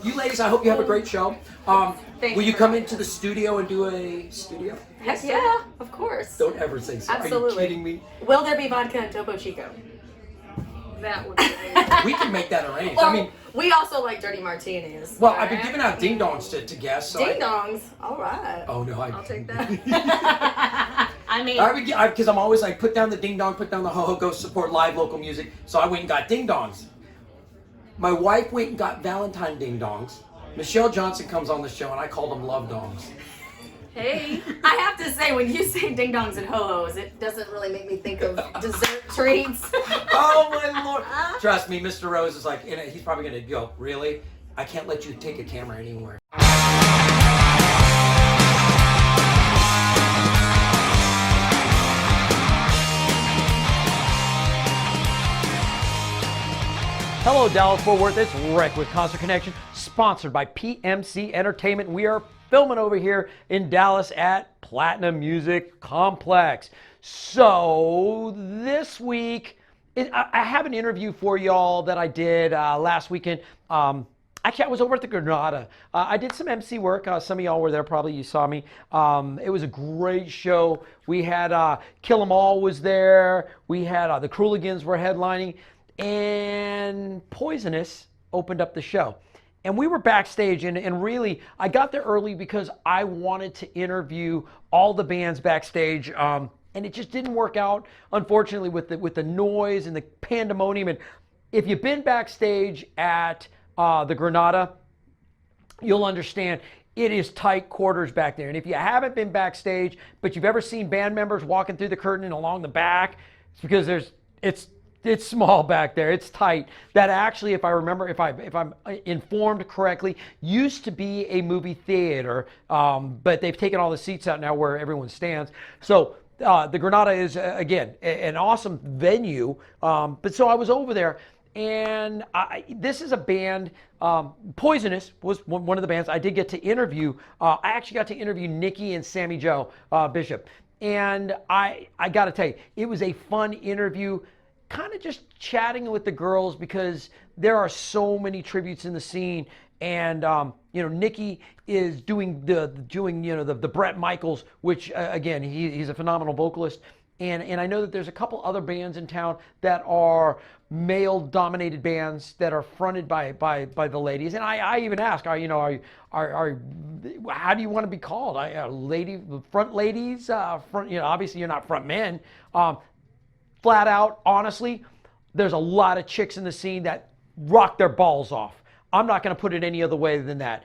you ladies, I hope you have a great show. Will you come into the studio and do a studio? Heck yeah, of course. Don't ever say so. Absolutely. Are you kidding me? Will there be vodka and Topo Chico? That would be We can make that arranged. Well, I mean, we also like dirty martinis. well, I've been giving out ding dongs to guests. So Ding dongs. All right. Oh no, I'll take that. I mean, because I'm always like, put down the ding dong, put down the ho ho, go support live local music. So I went and got ding dongs. My wife went and got Valentine ding dongs. Michelle Johnson comes on the show, and I call them love dongs. Hey. I have to say, when you say ding dongs and ho-hos, it doesn't really make me think of dessert treats. Oh my Lord! Trust me, Mr. Rose is like, he's probably gonna go, really? I can't let you take a camera anywhere. Hello, Dallas Fort Worth. It's Rick with Concert Connection, sponsored by PMC Entertainment. We are filming over here in Dallas at Platinum Music Complex. So this week, I have an interview for y'all that I did last weekend. Actually, I was over at the Granada. I did some MC work. Some of y'all were there, probably you saw me. It was a great show. We had Kill 'Em All was there. We had the Crueligans were headlining. And POISONESS opened up the show. And we were backstage, and really, I got there early because I wanted to interview all the bands backstage, and it just didn't work out, unfortunately, with the noise and the pandemonium. And if you've been backstage at the Granada, you'll understand it is tight quarters back there. And if you haven't been backstage, but you've ever seen band members walking through the curtain and along the back, it's because it's small back there. It's tight. That actually, if I remember, if I'm informed correctly, used to be a movie theater, but they've taken all the seats out now where everyone stands. So the Granada is again an awesome venue. But so I was over there, and this is a band. POISONESS was one of the bands I did get to interview. I actually got to interview Nikki and Sammy Joe Bishop, and I got to tell you, it was a fun interview. Kind of just chatting with the girls because there are so many tributes in the scene, and Nikki is doing the Bret Michaels, which again he's a phenomenal vocalist, and I know that there's a couple other bands in town that are male-dominated bands that are fronted by the ladies, and I even ask, how do you want to be called? Front ladies, front. Obviously you're not front men. Flat out, honestly, there's a lot of chicks in the scene that rock their balls off. I'm not going to put it any other way than that.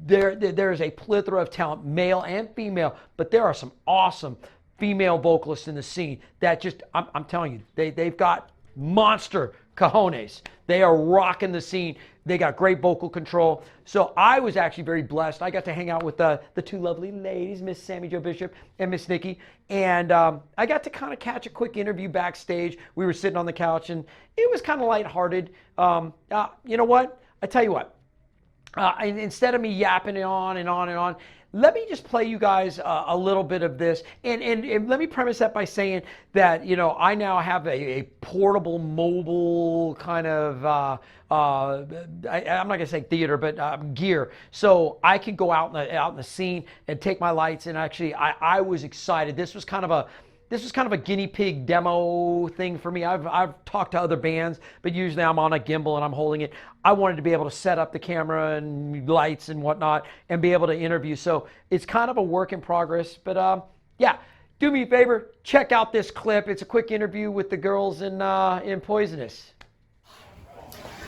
There is a plethora of talent, male and female, but there are some awesome female vocalists in the scene that just, I'm telling you, they've got monster cojones. They are rocking the scene. They got great vocal control. So I was actually very blessed. I got to hang out with the two lovely ladies, Miss Sammy Jo Bishop and Miss Nikki. And I got to kind of catch a quick interview backstage. We were sitting on the couch, and it was kind of lighthearted. You know what? I tell you what. Instead of me yapping on and on and on, let me just play you guys a little bit of this. And let me premise that by saying that, I now have a portable, mobile kind of, I'm not going to say theater, but gear. So I could go out in the scene and take my lights. And actually, I was excited. This was kind of a guinea pig demo thing for me. I've talked to other bands, but usually I'm on a gimbal and I'm holding it. I wanted to be able to set up the camera and lights and whatnot and be able to interview. So it's kind of a work in progress. But yeah, do me a favor, check out this clip. It's a quick interview with the girls in POISONESS.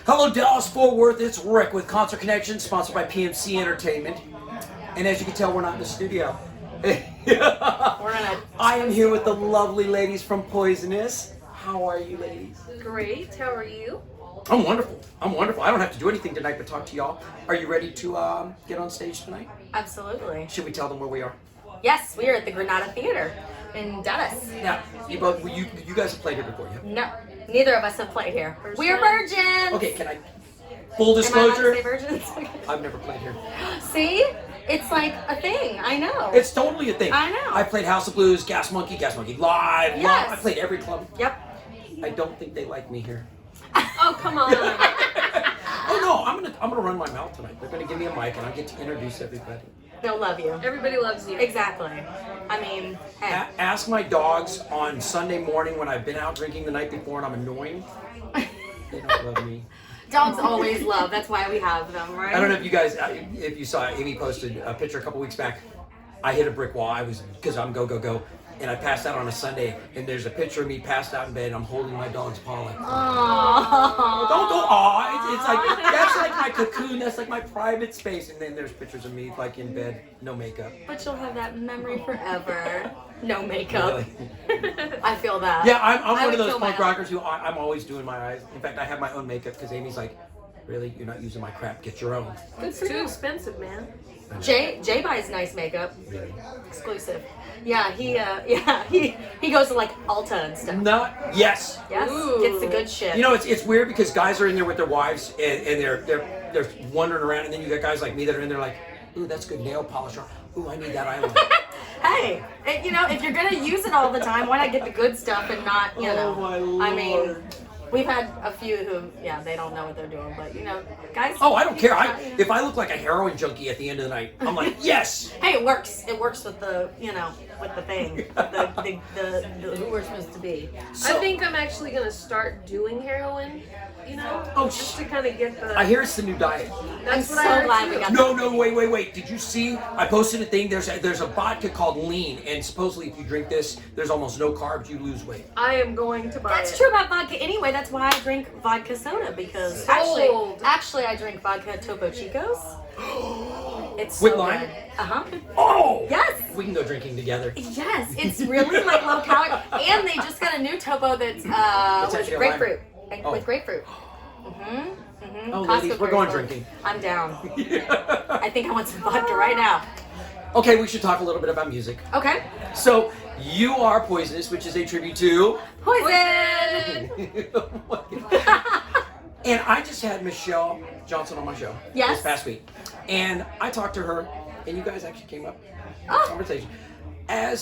Hello, Dallas Fort Worth. It's Rick with Concert Connection, sponsored by PMC Entertainment. And as you can tell, we're not in the studio. I am here with the lovely ladies from POISONESS. How are you, ladies? Great. How are you? I'm wonderful. I don't have to do anything tonight but talk to y'all. Are you ready to get on stage tonight? Absolutely. Should we tell them where we are? Yes, we are at the Granada Theater in Dallas. Now, you guys have played here before, yeah? No, neither of us have played here. We're virgins. Okay, can I? Full disclosure. Am I allowed to say virgins? I've never played here. See? It's like a thing. I know. It's totally a thing. I know. I played House of Blues, Gas Monkey Live. Yes. I played every club. Yep. I don't think they like me here. Oh, come on. Oh no, I'm gonna run my mouth tonight. They're gonna give me a mic and I get to introduce everybody. They'll love you. Everybody loves you. Exactly. I mean, hey. Ask my dogs on Sunday morning when I've been out drinking the night before and I'm annoying. They don't love me. Dogs always love. That's why we have them, right? I don't know if you guys, if you saw, Amy posted a picture a couple weeks back. I hit a brick wall. Because I'm go. And I passed out on a Sunday, and there's a picture of me passed out in bed, and I'm holding my dog's paw like, Aww. don't go, aw. It's like, that's like my cocoon, that's like my private space. And then there's pictures of me like in bed, no makeup. But you'll have that memory forever. No makeup. Really? I feel that. Yeah, I'm one would of those feel punk bad. rockers who I'm always doing my eyes. In fact, I have my own makeup because Amy's like, really? You're not using my crap, get your own. It's too expensive, man. Jay buys nice makeup. Exclusive. Yeah, he goes to like Ulta and stuff. Yes. Yes, Ooh. gets the good shit. You know, it's weird because guys are in there with their wives and they're wandering around, and then you got guys like me that are in there like, ooh, that's good nail polish. Ooh, I need that eyeliner. Hey, you know, if you're gonna use it all the time, why not get the good stuff and not, you know? Oh, my Lord. I mean, we've had a few who, yeah, they don't know what they're doing, but you know, guys. Oh, I don't care. you know. If I look like a heroin junkie at the end of the night, I'm like, yes. Hey, it works. It works with the, you know, with the thing, the who we're supposed to be. I think I'm actually gonna start doing heroin. You know, Oh, just to kind of get the. I hear it's the new diet. I'm That's so what I heard glad we too. got No, wait. Did you see? I posted a thing. There's a vodka called Lean, and supposedly if you drink this, there's almost no carbs. You lose weight. I am going to buy That's it. true about vodka anyway. That's why I drink vodka soda because Sold. actually I drink vodka Topo Chicos. It's With so lime? good. Uh-huh. Oh. Yes. We can go drinking together. Yes, it's really like low calorie, and they just got a new Topo that's with actually a lime. grapefruit, Oh. with grapefruit. Oh, Costco ladies, we're going grapefruit. drinking. I'm down. I think I want some vodka right now. Okay, we should talk a little bit about music. Okay. So, you are Poisonous, which is a tribute to... Poison. And I just had Michelle Johnson on my show Yes. this past week. And I talked to her, and you guys actually came up in Oh. conversation. Am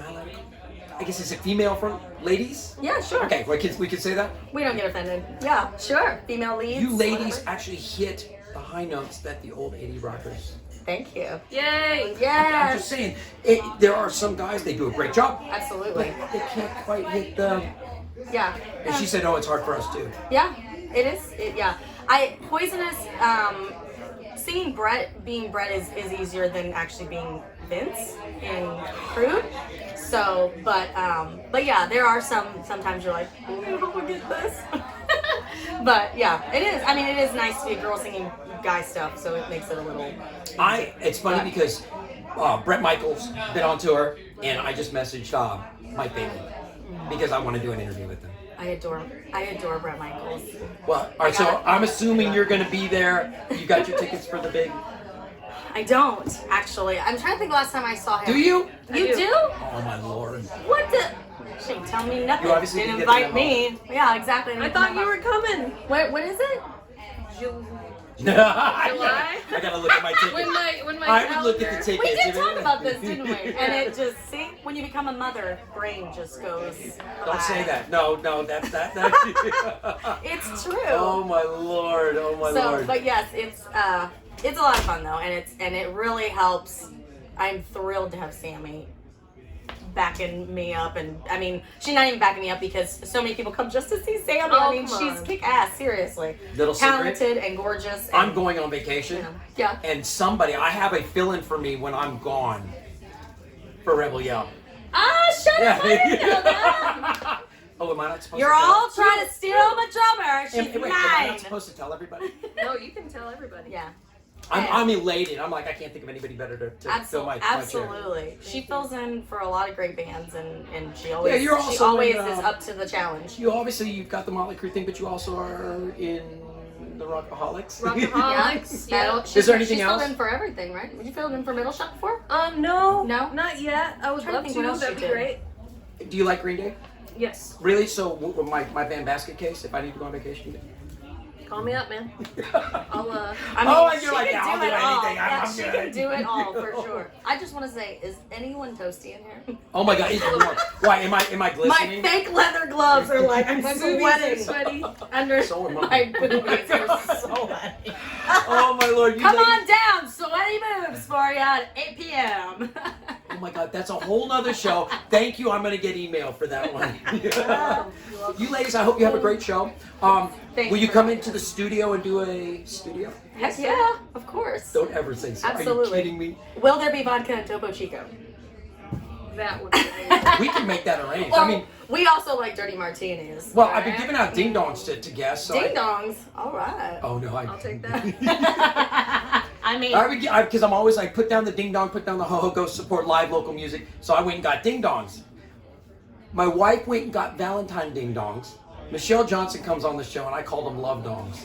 I allowed to call? I guess it's a female from ladies? Yeah, sure. Okay, we can say that? We don't get offended. Yeah, sure. Female leads. You ladies whatever. actually hit the high notes that the old 80 rockers. Thank you. Yay! I'm Yes. just saying, there are some guys, they do a great job, Absolutely. but they can't quite hit the... Yeah. And she said, oh, it's hard for us too. Yeah, it is. Yeah. Poisonous, singing Brett, being Brett is easier than actually being Vince in Crude. So, but yeah, there are sometimes you're like, oh, I don't want to get this. But yeah, it is. I mean, it is nice to be a girl singing guy stuff, so it makes it a little. It's funny because Brett Michaels been on tour, and I just messaged Mike Bailey because I want to do an interview with him. I adore Brett Michaels. Well, all right, so I'm assuming you're going to be there. You got your tickets for the big... I don't actually. I'm trying to think the last time I saw him. Do you? You do. do? Oh, my Lord. What the? She didn't tell me nothing. You obviously didn't didn't get invite the me. Yeah, exactly. I thought you were coming. What is it? I got to look at my ticket. When my I would look at the ticket. We did talk about this, didn't we? And it just, see, when you become a mother, brain just goes. Don't say that. No, that's that. It's true. Oh, my Lord. Oh, my So, Lord. but yes, it's a lot of fun though, and it really helps. I'm thrilled to have Sammy backing me up, and I mean, she's not even backing me up because so many people come just to see Sammy. Oh, I mean, come she's on. kick ass, seriously. Little secret? Talented and gorgeous. And, I'm going on vacation. You know, yeah. And I have a fill-in for me when I'm gone for Rebel Yell. Shut up! I didn't know that. Oh, am I not supposed You're to tell? all trying to steal my drummer. She's Wait, am I mine. not supposed to tell everybody? No, you can tell everybody. Yeah. I'm elated. I'm like, I can't think of anybody better to fill my chair. Absolutely. She fills in for a lot of great bands, and she always, you're she also always in, is up to the challenge. You've got the Motley Crue thing, but you also are in the Rockaholics. Rockaholics. Yeah. Yeah. Is there anything she's else? filled in for everything, right? Would you fill in for Middle Shop before? No. No? Not yet. I would Trying to love think to. what else That'd you be did. great. Do you like Green Day? Yes. Really? So my Van Basket case, if I need to go on vacation? Call me up, man. I'll I mean, you're like, yeah, I'll do anything. I'm she good. can do it all for sure. I just want to say, is anyone toasty in here? Oh my God, it's warm. Why, am I glistening? My fake leather gloves are like, I'm My boobies are sweating. sweaty. Under So am I. my boobies are sweaty. Oh my Lord. You Come ladies- on down, sweaty boobs for you at 8 p.m. Oh my God, that's a whole nother show. Thank you. I'm going to get email for that one. You ladies, I hope you have a great show. Thanks Will you for come having into the us. studio and do a studio? Heck yeah, of course. Don't ever say so. Are Absolutely. you kidding me? Will there be vodka and Topo Chico? That would be amazing. We can make that arranged. Or, I mean, we also like dirty martinis. well, I've been giving out ding dongs to guests. So Ding dongs. All right. Oh no, I'll take that. I mean, because I'm always like, put down the ding dong, put down the ho ho, go support live local music. So I went and got ding dongs. My wife went and got Valentine ding dongs. Michelle Johnson comes on the show and I called them love dongs.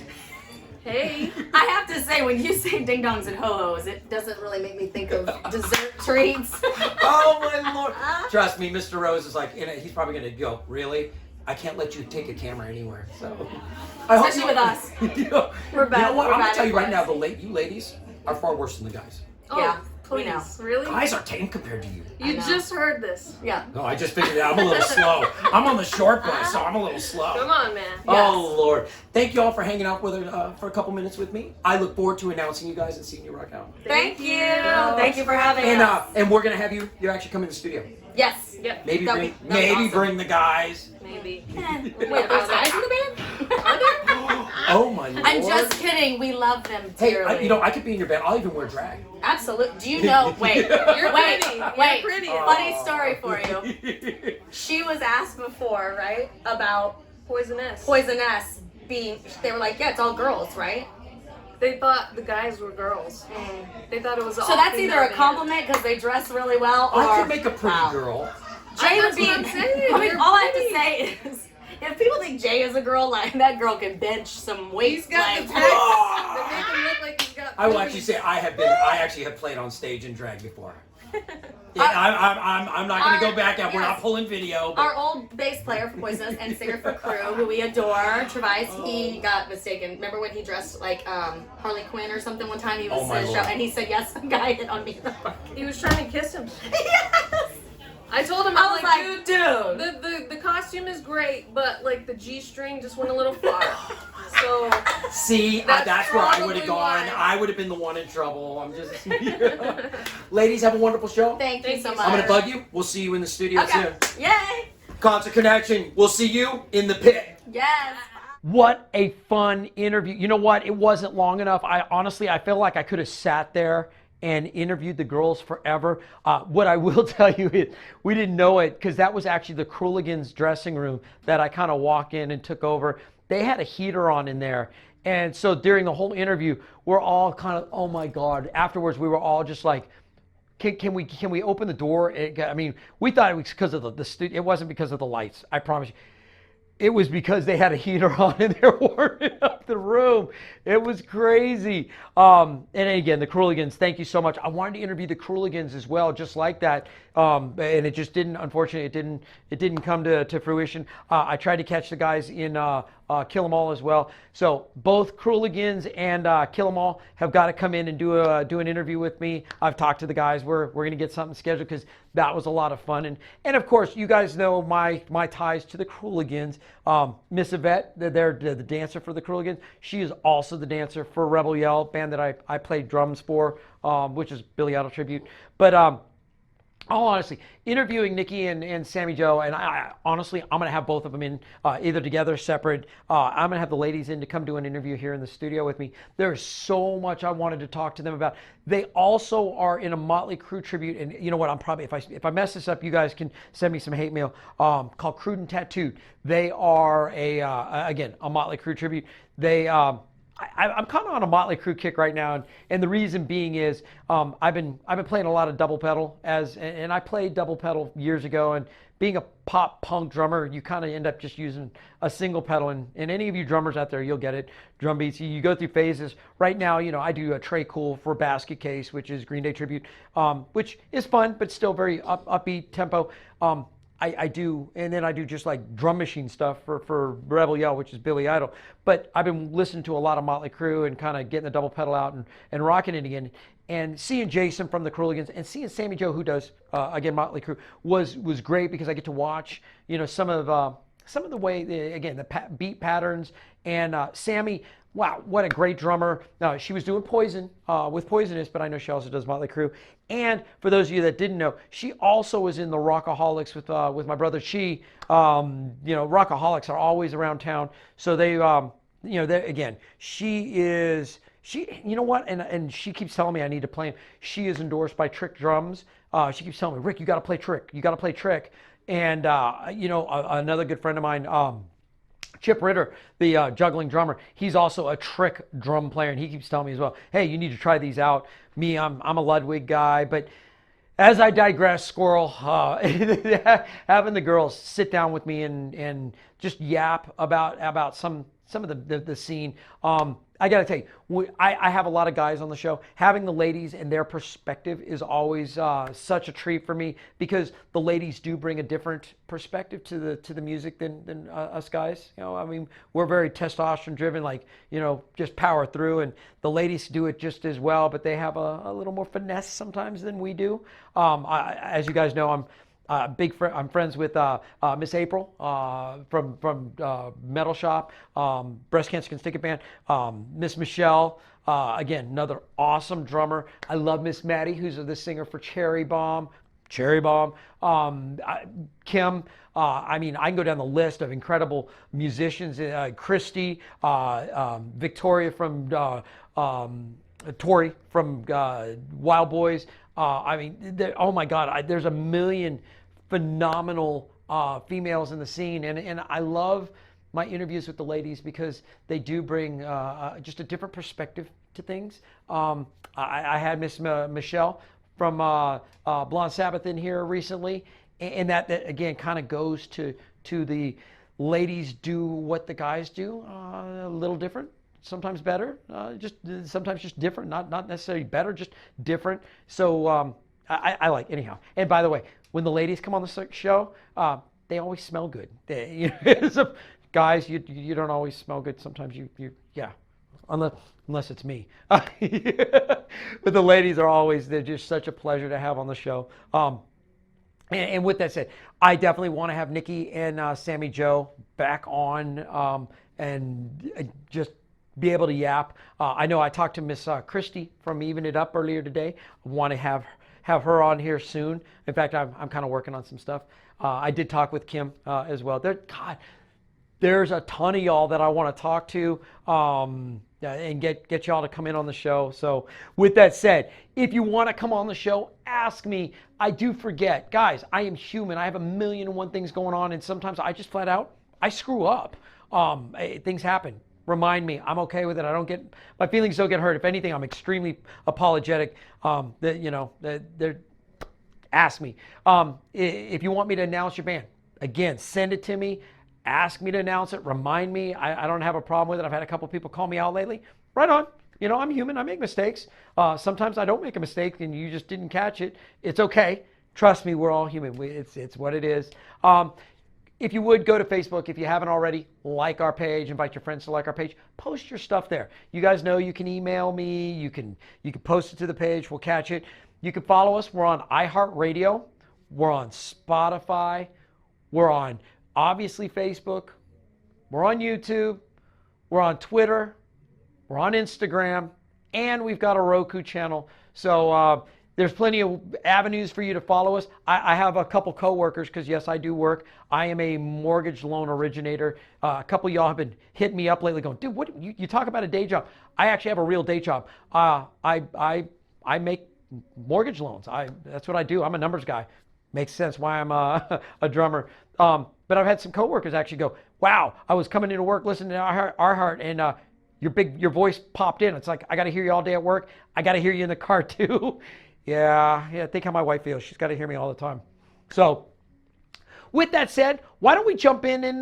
Hey. I have to say, when you say ding dongs and ho-hos, it doesn't really make me think of dessert treats. Oh my Lord. Trust me, Mr. Rose is like, he's probably going to go, really? I can't let you take a camera anywhere. So, Especially with us. We're bad- You know what? we're I'm going bad to tell you right now, influence. you ladies are far worse than the guys. Yeah, Please. we know. Really? Guys are tame compared to you. You know. just heard this. Yeah. No, I just figured it out. I'm a little slow. I'm on the short bus, so I'm a little slow. Come on, man. Oh, Lord. Thank you all for hanging out with her for a couple minutes with me. I look forward to announcing you guys and seeing you rock out. Thank you. Thank you for having And us. and we're going to have you actually come in the studio. Yes. Yep. Maybe That'd bring, be- that'd be awesome. bring the guys. Maybe. Wait, there's guys in the band? Are there? Oh, my Lord. I'm just kidding. We love them Hey, dearly. I could be in your band. I'll even wear drag. Absolutely. Do you know? Wait. You're wait. pretty. You're Wait. pretty. Funny story for you. She was asked before, right, about Poisoness. Poisoness being. They were like, yeah, it's all girls, right? They thought the guys were girls. They thought it was all So that's either a female compliment because they dress really well, or I could make a pretty wow. girl. Jay would That's be. what I'm saying. I mean, You're all I have to pretty. say is, if people think Jay is a girl, like that girl can bench some weight. He's got the like, tits that make him look like he's got I will boobies. actually say I actually have played on stage in drag before. Yeah, I'm not going to go back out. We're not yes. pulling video. But Our old bass player for Poisonous and singer for Crew, who we adore, Travis, he got mistaken. Remember when he dressed like Harley Quinn or something one time? He was Oh, my at a show, Lord. and he said, yes, some guy hit on me. He was trying to kiss him. Yes! I told him, I was like, dude. the costume is great, but like the G-string just went a little far. So see, That's that's where I would have probably gone. why. I would have been the one in trouble. I'm just. Ladies, have a wonderful show. Thank you Thank so you. much. I'm going to bug you. We'll see you in the studio Okay. soon. Yay! Concert Connection. We'll see you in the pit. Yes. What a fun interview. You know what? It wasn't long enough. I feel like I could have sat there and interviewed the girls forever. What I will tell you is we didn't know it because that was actually the Cruligans dressing room that I kind of walked in and took over. They had a heater on in there. And so during the whole interview, we're all kind of, oh my God. Afterwards, we were all just like, can we open the door? I mean, we thought it was because of the studio. It wasn't because of the lights. I promise you. It was because they had a heater on and they're warming up the room. It was crazy. And again, the Cruligans, thank you so much. I wanted to interview the Cruligans as well, just like that. And it just didn't, unfortunately, it didn't come to fruition. I tried to catch the guys in Kill 'Em All as well. So both Cruligans and Kill 'Em All have got to come in and do an interview with me. I've talked to the guys. We're going to get something scheduled because that was a lot of fun. And of course, you guys know my ties to the Cruligans. Miss Yvette, they're the dancer for the Cruligans. She is also the dancer for Rebel Yell, band that I played drums for, which is Billy Idol tribute. But all honestly, interviewing Nikki and Sammy Joe, and I honestly, I'm going to have both of them in either together, separate. I'm going to have the ladies in to come do an interview here in the studio with me. There's so much I wanted to talk to them about. They also are in a Motley Crue tribute, and you know what? I'm probably, if I mess this up, you guys can send me some hate mail. Called Crude and Tattooed. They are again a Motley Crue tribute. I'm kind of on a Motley Crue kick right now, and the reason being is I've been playing a lot of double pedal and I played double pedal years ago, and being a pop punk drummer, you kind of end up just using a single pedal, and any of you drummers out there, you'll get it. Drum beats, you go through phases. Right now, I do a Trey Cool for Basket Case, which is Green Day tribute, which is fun but still very upbeat tempo. I do, and then I do just like drum machine stuff for Rebel Yell, which is Billy Idol. But I've been listening to a lot of Motley Crue and kind of getting the double pedal out and rocking it again. And seeing Jason from the Crueligans and seeing Sammy Joe, who does again Motley Crue, was great because I get to watch some of the way the beat patterns and Sammy. Wow, what a great drummer. She was doing Poison with Poisoness, but I know she also does Motley Crue. And for those of you that didn't know, she also was in the Rockaholics with my brother. Rockaholics are always around town. So they, again, you know what? And she keeps telling me I need to play him. She is endorsed by Trick Drums. She keeps telling me, Rick, you got to play Trick. You got to play Trick. And, another good friend of mine, Chip Ritter, the juggling drummer, he's also a Trick drum player, and he keeps telling me as well, hey, you need to try these out. Me, I'm a Ludwig guy, but as I digress, Squirrel, having the girls sit down with me and just yap about some of the scene. I got to tell you, I have a lot of guys on the show. Having the ladies and their perspective is always such a treat for me because the ladies do bring a different perspective to the music than us guys. I mean, we're very testosterone driven, just power through, and the ladies do it just as well, but they have a little more finesse sometimes than we do. As you guys know, I'm friends with Miss April from Metal Shop, Breast Cancer Can Stick It Band, Miss Michelle, again, another awesome drummer. I love Miss Maddie, who's the singer for Cherry Bomb. Kim, I mean, I can go down the list of incredible musicians. Christy, Victoria from Tori from Wild Boys. I mean, oh my God, there's a million phenomenal females in the scene, and I love my interviews with the ladies because they do bring just a different perspective to things. I had Miss Michelle from Blonde Sabbath in here recently, and that again kind of goes to the ladies do what the guys do, a little different. Sometimes better, sometimes just different, not necessarily better, just different. So I like anyhow. And by the way, when the ladies come on the show, they always smell good. So, guys, you don't always smell good. Sometimes you unless it's me. But the ladies they're just such a pleasure to have on the show. And with that said, I definitely want to have Nikki and Sammy Joe back on and just be able to yap. I know I talked to Miss Christy from Even It Up earlier today. I want to have her on here soon. In fact, I'm kind of working on some stuff. I did talk with Kim as well. There's a ton of y'all that I want to talk to and get y'all to come in on the show. So with that said, if you want to come on the show, ask me. I do forget. Guys, I am human. I have 1,000,001 things going on, and sometimes I just flat out, I screw up. Things happen. Remind me. I'm okay with it. My feelings don't get hurt. If anything, I'm extremely apologetic. Ask me. If you want me to announce your band, again, send it to me. Ask me to announce it. Remind me. I don't have a problem with it. I've had a couple people call me out lately. Right on. I'm human. I make mistakes. Sometimes I don't make a mistake and you just didn't catch it. It's okay. Trust me, we're all human. It's what it is. If you would go to Facebook, if you haven't already, like our page, invite your friends to like our page, post your stuff there. You guys know you can email me, you can post it to the page, we'll catch it. You can follow us. We're on iHeart Radio, we're on Spotify, we're on obviously Facebook, we're on YouTube, we're on Twitter, we're on Instagram, and we've got a Roku channel. So there's plenty of avenues for you to follow us. I have a couple coworkers because yes, I do work. I am a mortgage loan originator. A couple of y'all have been hitting me up lately going, dude, what you talk about a day job. I actually have a real day job. I make mortgage loans. That's what I do. I'm a numbers guy. Makes sense why I'm a drummer. But I've had some coworkers actually go, wow, I was coming into work listening to iHeart and your voice popped in. It's like, I got to hear you all day at work. I got to hear you in the car too. Yeah, think how my wife feels. She's got to hear me all the time. So with that said, why don't we jump in and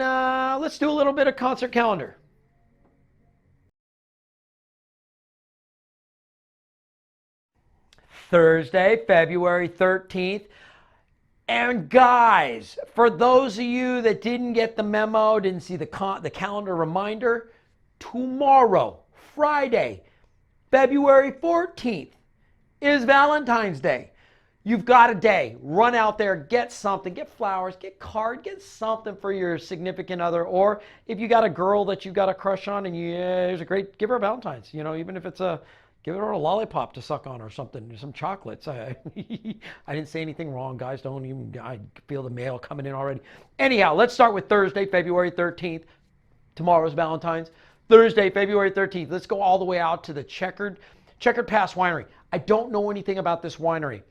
let's do a little bit of concert calendar. Thursday, February 13th. And guys, for those of you that didn't get the memo, didn't see the calendar reminder, tomorrow, Friday, February 14th, is Valentine's Day. You've got a day. Run out there, get something, get flowers, get card, get something for your significant other. Or if you got a girl that you've got a crush on and there's a great, give her a Valentine's. Even if it's give her a lollipop to suck on or something, some chocolates. I didn't say anything wrong, guys. I feel the mail coming in already. Anyhow, let's start with Thursday, February 13th. Tomorrow's Valentine's. Thursday, February 13th. Let's go all the way out to the Checkered Pass Winery. I don't know anything about this winery.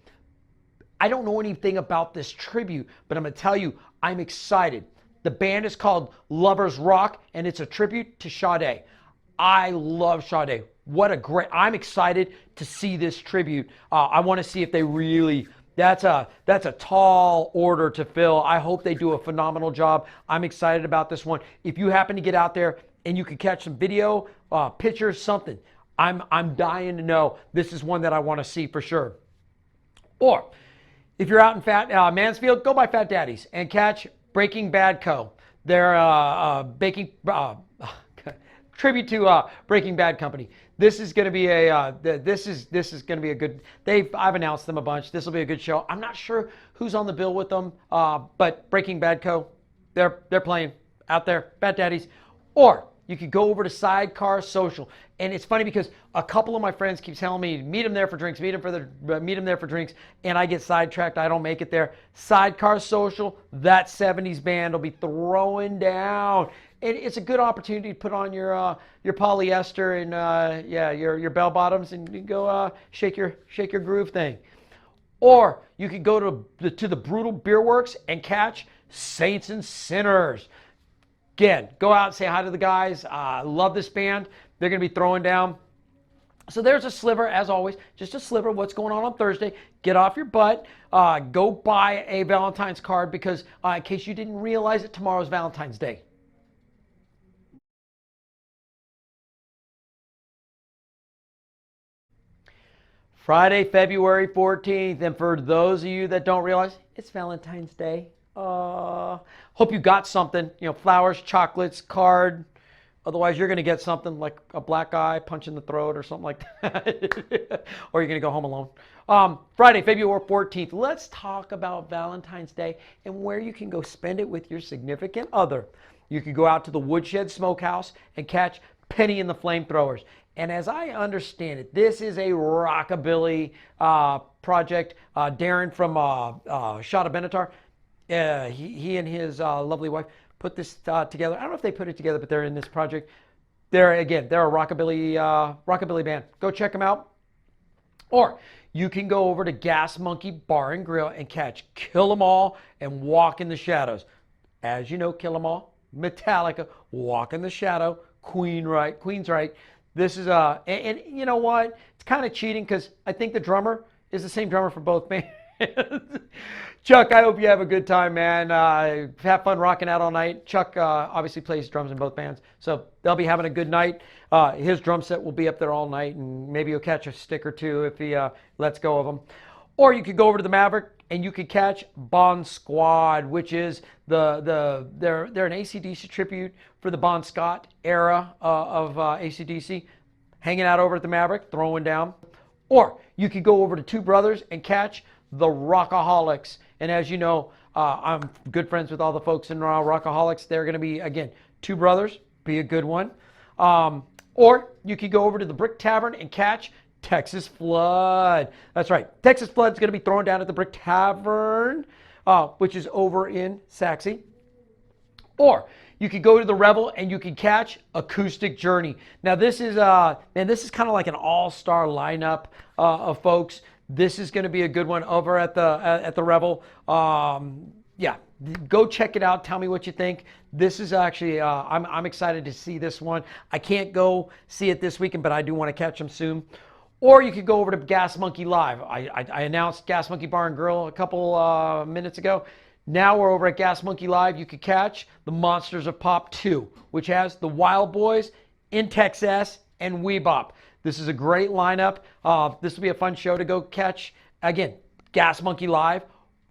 I don't know anything about this tribute, but I'm going to tell you, I'm excited. The band is called Lovers Rock, and it's a tribute to Sade. I love Sade. I'm excited to see this tribute. I want to see if they really, that's a tall order to fill. I hope they do a phenomenal job. I'm excited about this one. If you happen to get out there and you can catch some video, pictures, something, I'm dying to know. This is one that I want to see for sure. Or if you're out in Mansfield, go by Fat Daddy's and catch Breaking Bad Co. They're tribute to Breaking Bad Company. This is going to be this is going to be a good. I've announced them a bunch. this will be a good show. I'm not sure who's on the bill with them, but Breaking Bad Co. They're playing out there, Fat Daddy's. Or you could go over to Sidecar Social. And it's funny because a couple of my friends keep telling me, meet them there for drinks, meet them there for drinks, and I get sidetracked. I don't make it there. Sidecar Social, that 70s band will be throwing down. And it's a good opportunity to put on your polyester and your bell bottoms and you go shake your groove thing. Or you could go to the Brutal Beer Works and catch Saints and Sinners. Again, go out and say hi to the guys. Love this band. They're going to be throwing down. So there's a sliver, as always, just a sliver of what's going on Thursday. Get off your butt. Go buy a Valentine's card because in case you didn't realize it, tomorrow's Valentine's Day. Friday, February 14th. And for those of you that don't realize, it's Valentine's Day. Hope you got something, flowers, chocolates, card. Otherwise, you're going to get something like a black eye, punch in the throat or something like that. Or you're going to go home alone. Friday, February 14th. Let's talk about Valentine's Day and where you can go spend it with your significant other. You can go out to the Woodshed Smokehouse and catch Penny and the Flamethrowers. And as I understand it, this is a rockabilly project. Darren from Shada Benatar, he and his lovely wife put this together. I don't know if they put it together, but they're in this project. They're a rockabilly band. Go check them out. Or you can go over to Gas Monkey Bar and Grill and catch Kill 'Em All and Walk in the Shadows. As you know, Kill 'Em All, Metallica, Walk in the Shadow, Queen's Right. This is and you know what? It's kind of cheating because I think the drummer is the same drummer for both bands. Chuck, I hope you have a good time, man. Have fun rocking out all night. Chuck obviously plays drums in both bands, so they'll be having a good night. His drum set will be up there all night, and maybe you'll catch a stick or two if he lets go of them. Or you could go over to the Maverick and you could catch Bon Squad, which is they're an AC/DC tribute for the Bon Scott era of AC/DC, hanging out over at the Maverick, throwing down. Or you could go over to Two Brothers and catch the Rockaholics. And as you know, I'm good friends with all the folks in Rockaholics. They're going to be, again, Two Brothers, be a good one. Or you could go over to the Brick Tavern and catch Texas Flood. That's right. Texas Flood's going to be thrown down at the Brick Tavern, which is over in Saxe. Or you could go to the Revel and you could catch Acoustic Journey. Now this is kind of like an all-star lineup of folks. This is going to be a good one over at the Revel. Yeah, go check it out. Tell me what you think. This is actually I'm excited to see this one. I can't go see it this weekend, but I do want to catch them soon. Or you could go over to Gas Monkey Live. I announced Gas Monkey Bar and Grill a couple minutes ago. Now we're over at Gas Monkey Live. You could catch the Monsters of Pop 2, which has the Wild Boys, In Texas, and Weebop. This is a great lineup. This will be a fun show to go catch. Again, Gas Monkey Live.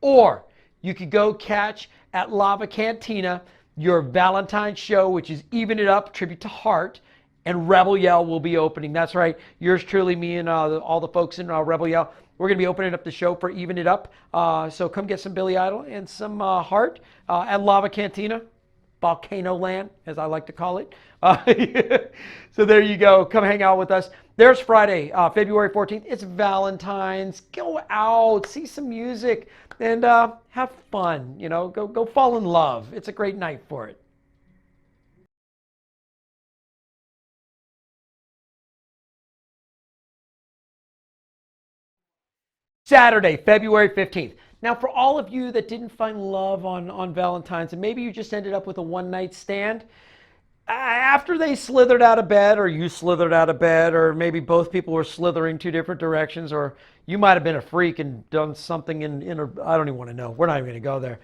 Or you could go catch at Lava Cantina your Valentine's show, which is Even It Up, tribute to Heart, and Rebel Yell will be opening. That's right, yours truly, me and all the folks in Rebel Yell. We're going to be opening up the show for Even It Up. So come get some Billy Idol and some Heart at Lava Cantina. Volcano Land, as I like to call it. So there you go. Come hang out with us. There's Friday, February 14th. It's Valentine's. Go out, see some music, and have fun. You know, go fall in love. It's a great night for it. Saturday, February 15th. Now, for all of you that didn't find love on Valentine's, and maybe you just ended up with a one-night stand, after they slithered out of bed, or you slithered out of bed, or maybe both people were slithering two different directions, or you might have been a freak and done something I don't even want to know. We're not even going to go there.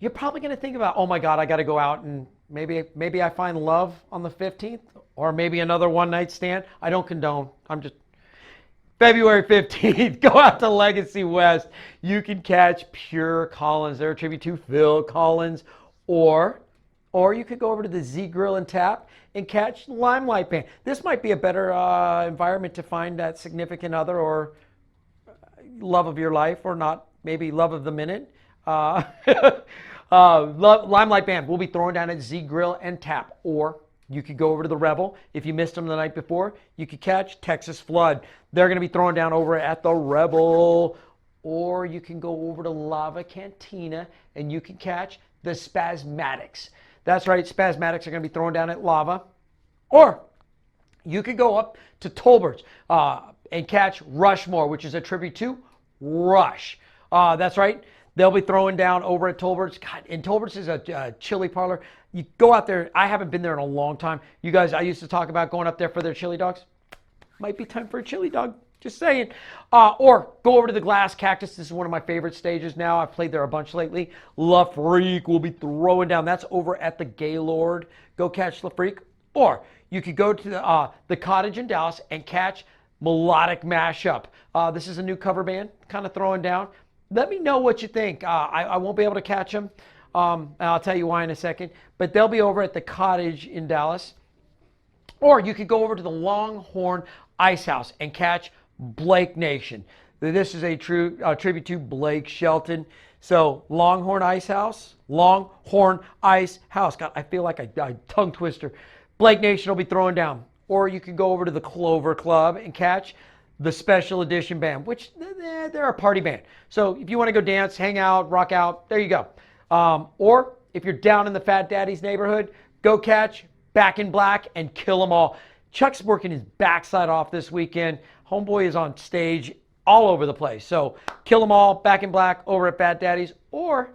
You're probably going to think about, oh my God, I got to go out and maybe I find love on the 15th, or maybe another one-night stand. I don't condone. I'm just... February 15th, go out to Legacy West. You can catch Pure Collins. They're a tribute to Phil Collins. Or you could go over to the Z Grill and Tap and catch Limelight Band. This might be a better environment to find that significant other or love of your life, or not, maybe love of the minute. Limelight Band will be throwing down at Z Grill and Tap. Or you could go over to the Rebel. If you missed them the night before, you could catch Texas Flood. They're going to be throwing down over at the Rebel. Or you can go over to Lava Cantina and you can catch the Spasmatics. That's right, Spasmatics are going to be throwing down at Lava. Or you could go up to Tolbert's and catch Rushmore, which is a tribute to Rush. That's right. They'll be throwing down over at Tolbert's. God, and Tolbert's is a chili parlor. You go out there. I haven't been there in a long time. You guys, I used to talk about going up there for their chili dogs. Might be time for a chili dog. Just saying. Or go over to the Glass Cactus. This is one of my favorite stages now. I've played there a bunch lately. La Freak will be throwing down. That's over at the Gaylord. Go catch La Freak. Or you could go to the Cottage in Dallas and catch Melodic Mashup. This is a new cover band, kind of throwing down. Let me know what you think. I won't be able to catch them. And I'll tell you why in a second. But they'll be over at the Cottage in Dallas. Or you could go over to the Longhorn Ice House and catch Blake Nation. This is a true tribute to Blake Shelton. So Longhorn Ice House. God, I feel like a tongue twister. Blake Nation will be throwing down. Or you could go over to the Clover Club and catch the Special Edition Band, which they're a party band. So if you want to go dance, hang out, rock out, there you go. Or if you're down in the Fat Daddy's neighborhood, go catch Back in Black and Kill 'Em All. Chuck's working his backside off this weekend. Homeboy is on stage all over the place. So Kill 'Em All, Back in Black over at Fat Daddy's. Or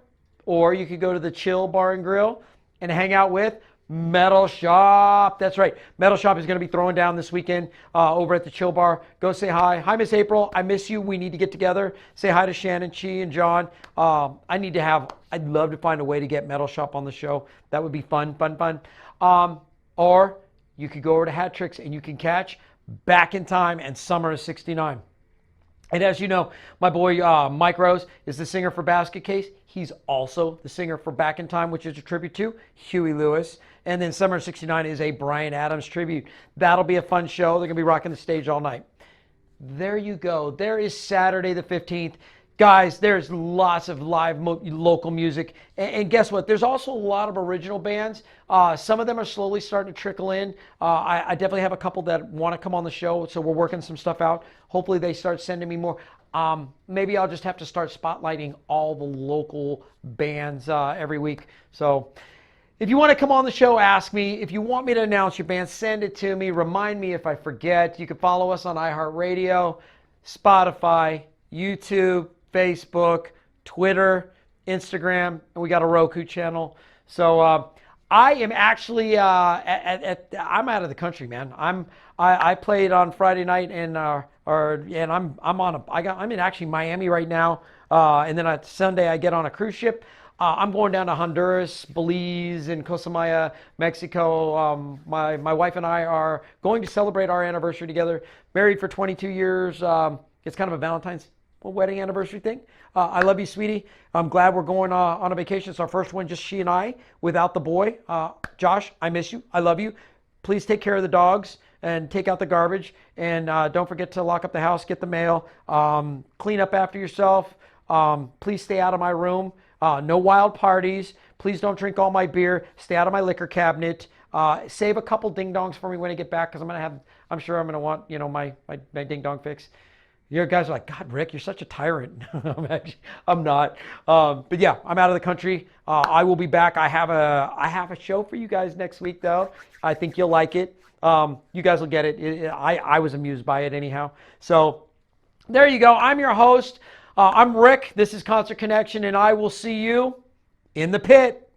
you could go to the Chill Bar and Grill and hang out with Metal Shop. That's right. Metal Shop is going to be throwing down this weekend over at the Chill Bar. Go say hi. Hi, Miss April. I miss you. We need to get together. Say hi to Shannon, Chi, and John. I'd love to find a way to get Metal Shop on the show. That would be fun. Or you could go over to Hat Tricks and you can catch Back in Time and Summer of '69. And as you know, my boy Mike Rose is the singer for Basket Case. He's also the singer for Back in Time, which is a tribute to Huey Lewis. And then Summer of '69 is a Bryan Adams tribute. That'll be a fun show. They're going to be rocking the stage all night. There you go. There is Saturday the 15th. Guys, there's lots of live local music. And guess what? There's also a lot of original bands. Some of them are slowly starting to trickle in. I definitely have a couple that want to come on the show, so we're working some stuff out. Hopefully they start sending me more. Maybe I'll just have to start spotlighting all the local bands every week. So if you want to come on the show, ask me. If you want me to announce your band, send it to me. Remind me if I forget. You can follow us on iHeart Radio, Spotify, YouTube, Facebook, Twitter, Instagram, and we got a Roku channel. So I am actually I'm out of the country, man. I played on Friday night and I'm in actually Miami right now. And then on Sunday I get on a cruise ship. I'm going down to Honduras, Belize, and Cosamaya, Mexico. My wife and I are going to celebrate our anniversary together. Married for 22 years. It's kind of a Valentine's wedding anniversary thing. I love you, sweetie. I'm glad we're going on a vacation. It's our first one, just she and I, without the boy. Josh, I miss you. I love you. Please take care of the dogs and take out the garbage. And don't forget to lock up the house, get the mail, clean up after yourself. Please stay out of my room. No wild parties. Please don't drink all my beer. Stay out of my liquor cabinet. Save a couple ding dongs for me when I get back, because I'm sure I'm gonna want, my ding dong fix. You guys are like, God, Rick, you're such a tyrant. I'm not. But yeah, I'm out of the country. I will be back. I have a show for you guys next week, though. I think you'll like it. You guys will get it. I was amused by it anyhow. So there you go. I'm your host. I'm Rick. This is Concert Connection, and I will see you in the pit.